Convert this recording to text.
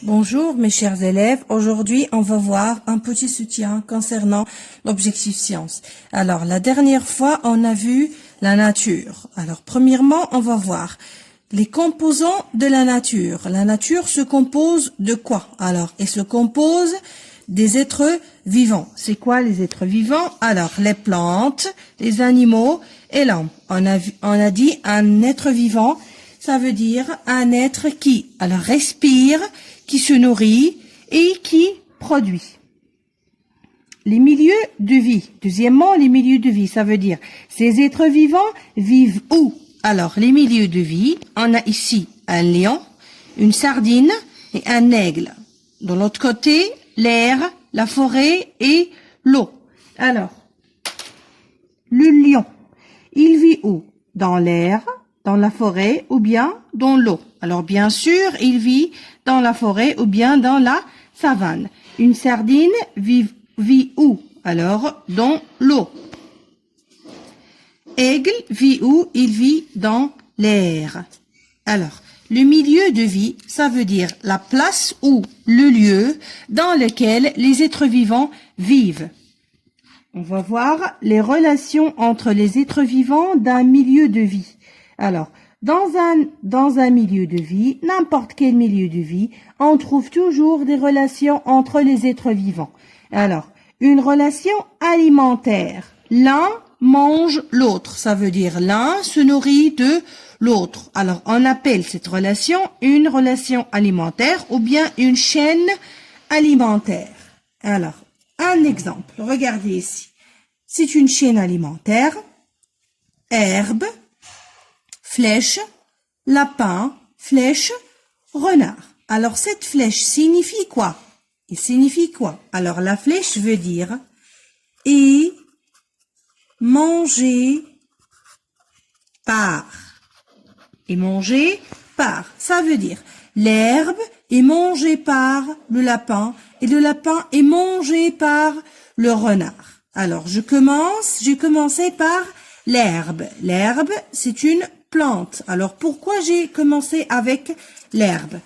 Bonjour mes chers élèves, aujourd'hui on va voir un petit soutien concernant l'objectif science. Alors la dernière fois on a vu la nature. Alors premièrement on va voir les composants de la nature. La nature se compose de quoi? Alors elle se compose des êtres vivants. C'est quoi les êtres vivants? Alors les plantes, les animaux et l'homme. On a dit un être vivant, ça veut dire un être qui alors respire, qui se nourrit et qui produit. Les milieux de vie. Deuxièmement, les milieux de vie, ça veut dire ces êtres vivants vivent où? Alors, les milieux de vie, on a ici un lion, une sardine et un aigle. De l'autre côté, l'air, la forêt et l'eau. Alors, le lion, il vit où? Dans l'air, dans la forêt ou bien dans l'eau. Alors bien sûr, il vit dans la forêt ou bien dans la savane. Une sardine vit où? Alors dans l'eau. Aigle vit où? Il vit dans l'air. Alors, le milieu de vie, ça veut dire la place ou le lieu dans lequel les êtres vivants vivent. On va voir les relations entre les êtres vivants d'un milieu de vie. Alors, dans un milieu de vie, n'importe quel milieu de vie, on trouve toujours des relations entre les êtres vivants. Alors, une relation alimentaire. L'un mange l'autre. Ça veut dire l'un se nourrit de l'autre. Alors, on appelle cette relation une relation alimentaire ou bien une chaîne alimentaire. Alors, un exemple. Regardez ici. C'est une chaîne alimentaire. Herbe, flèche, lapin, flèche, renard. Alors, cette flèche signifie quoi? Il signifie quoi? Alors, la flèche veut dire et manger par. Et manger par. Ça veut dire l'herbe est mangée par le lapin et le lapin est mangé par le renard. Alors, j'ai commencé par l'herbe. L'herbe, c'est une plante. Alors, pourquoi j'ai commencé avec l'herbe?